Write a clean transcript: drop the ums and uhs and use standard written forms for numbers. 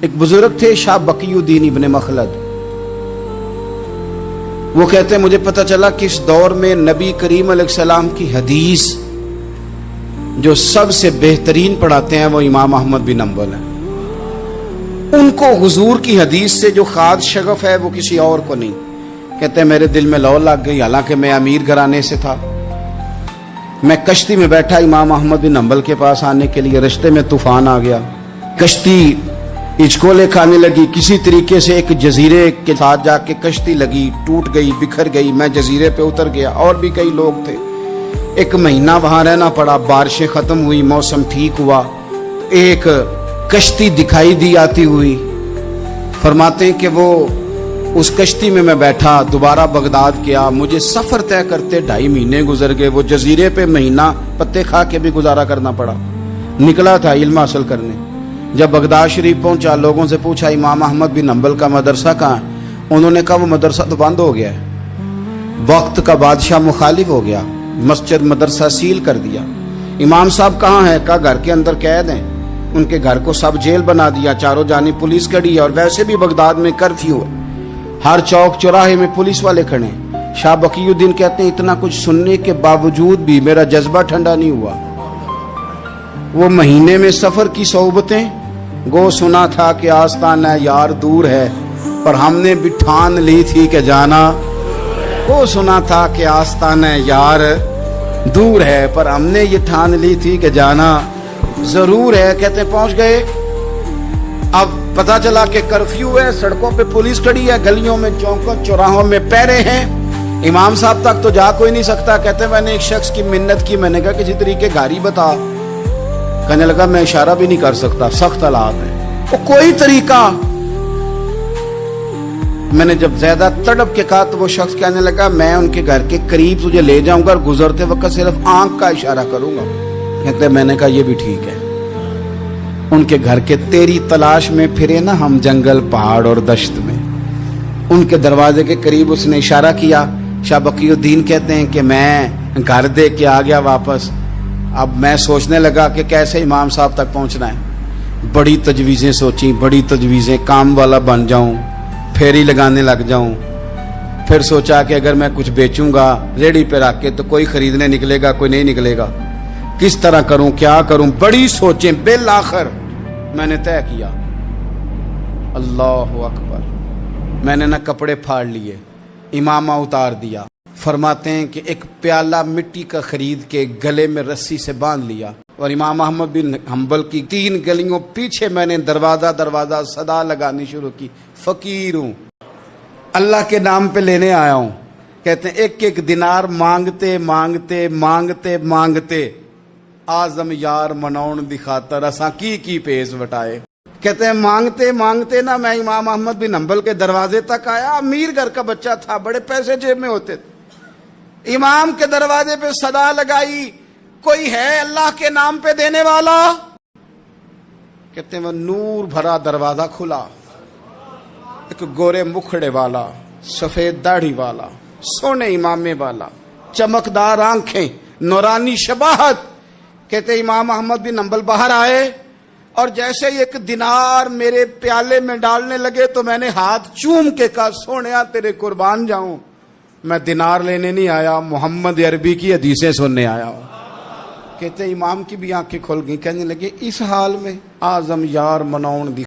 ایک بزرگ تھے شاہ بقی الدین ابن مخلد، وہ کہتے ہیں مجھے پتہ چلا کہ اس دور میں نبی کریم علیہ السلام کی حدیث جو سب سے بہترین پڑھاتے ہیں وہ امام احمد بن حنبل ہیں۔ ان کو حضور کی حدیث سے جو خاص شغف ہے وہ کسی اور کو نہیں۔ کہتے ہیں میرے دل میں لو لگ گئی، حالانکہ میں امیر گھرانے سے تھا۔ میں کشتی میں بیٹھا امام احمد بن حنبل کے پاس آنے کے لیے، رستے میں طوفان آ گیا، کشتی ہچکولے کھانے لگی، کسی طریقے سے ایک جزیرے کے ساتھ جا کے کشتی لگی، ٹوٹ گئی، بکھر گئی، میں جزیرے پہ اتر گیا، اور بھی کئی لوگ تھے۔ ایک مہینہ وہاں رہنا پڑا، بارشیں ختم ہوئی، موسم ٹھیک ہوا، ایک کشتی دکھائی دی آتی ہوئی۔ فرماتے ہیں کہ وہ اس کشتی میں بیٹھا، دوبارہ بغداد گیا، مجھے سفر طے کرتے 2.5 مہینے گزر گئے، وہ جزیرے پہ مہینہ پتے کھا کے بھی گزارا کرنا پڑا۔ نکلا تھا علم حاصل کرنے، جب بغداد شریف پہنچا، لوگوں سے پوچھا امام احمد بن حنبل کا مدرسہ کہاں ہے؟ انہوں نے کہا وہ مدرسہ تو بند ہو گیا ہے، وقت کا بادشاہ مخالف ہو گیا، مسجد مدرسہ سیل کر دیا۔ امام صاحب کہاں ہیں؟ کہا گھر کے اندر قید ہیں۔ ان کے گھر کو سب جیل بنا دیا، چاروں جانب پولیس کھڑی ہے، اور ویسے بھی بغداد میں کرفیو ہے، ہر چوک چوراہے میں پولیس والے کھڑے ہیں۔ شاہ بقی الدین کہتے ہیں اتنا کچھ سننے کے باوجود بھی میرا جذبہ ٹھنڈا نہیں ہوا۔ وہ مہینے میں سفر کی صحبتیں، گو سنا تھا کہ آستانہ یار دور ہے، پر ہم نے بھی ٹھان لی تھی کہ جانا۔ گو سنا تھا کہ آستانہ یار دور ہے، پر ہم نے یہ ٹھان لی تھی کہ جانا ضرور ہے۔ کہتے پہنچ گئے، اب پتہ چلا کہ کرفیو ہے، سڑکوں پہ پولیس کھڑی ہے، گلیوں میں چوکوں چوراہوں میں پہرے ہیں، امام صاحب تک تو جا کوئی نہیں سکتا۔ کہتے میں نے ایک شخص کی منت کی، میں نے کہا کسی طریقے گاڑی بتا، کہنے لگا میں اشارہ بھی نہیں کر سکتا، سخت حالات ہیں، وہ کوئی طریقہ۔ میں نے جب زیادہ تڑپ کے کہا تو وہ شخص کہنے لگا میں ان کے گھر کے قریب تجھے لے جاؤں گا اور گزرتے وقت صرف آنکھ کا اشارہ کروں گا۔ کہتے میں نے کہا یہ بھی ٹھیک ہے۔ ان کے گھر کے تیری تلاش میں پھرے نا ہم جنگل پہاڑ اور دشت میں، ان کے دروازے کے قریب اس نے اشارہ کیا۔ شاہ بقی الدین کہتے ہیں کہ میں گھر دے کے آ گیا واپس۔ اب میں سوچنے لگا کہ کیسے امام صاحب تک پہنچنا ہے، بڑی تجویزیں سوچیں، بڑی تجویزیں، کام والا بن جاؤں، پھیری لگانے لگ جاؤں۔ پھر سوچا کہ اگر میں کچھ بیچوں گا ریڑھی پہ رکھ کے تو کوئی خریدنے نکلے گا، کوئی نہیں نکلے گا، کس طرح کروں، کیا کروں، بڑی سوچیں۔ بالآخر میں نے طے کیا، اللہ اکبر، میں نے نہ کپڑے پھاڑ لیے، امامہ اتار دیا۔ فرماتے ہیں کہ ایک پیالہ مٹی کا خرید کے گلے میں رسی سے باندھ لیا، اور امام احمد بن حنبل کی 3 گلیوں پیچھے میں نے دروازہ دروازہ صدا لگانی شروع کی، فقیر ہوں، اللہ کے نام پہ لینے آیا ہوں۔ کہتے ہیں ایک ایک دینار مانگتے مانگتے مانگتے مانگتے آزم یار مناؤن دی خاطر اساں کی پیز وٹائے۔ کہتے ہیں مانگتے مانگتے نا میں امام احمد بن حنبل کے دروازے تک آیا، امیر گھر کا بچہ تھا، بڑے پیسے جیب میں ہوتے تھے۔ امام کے دروازے پہ صدا لگائی، کوئی ہے اللہ کے نام پہ دینے والا؟ کہتے ہیں وہ نور بھرا دروازہ کھلا، ایک گورے مکھڑے والا، سفید داڑھی والا، سونے امامے والا، چمکدار آنکھیں، نورانی شباہت۔ کہتے امام احمد بن حنبل باہر آئے، اور جیسے ہی 1 دینار میرے پیالے میں ڈالنے لگے تو میں نے ہاتھ چوم کے کہا سونیا تیرے قربان جاؤں، میں دینار لینے نہیں آیا، محمد عربی کی حدیثیں سننے آیا ہوں۔ کہتے امام کی بھی آنکھیں کھل گئیں، کہنے لگے اس حال میں آزم یار مناؤن دی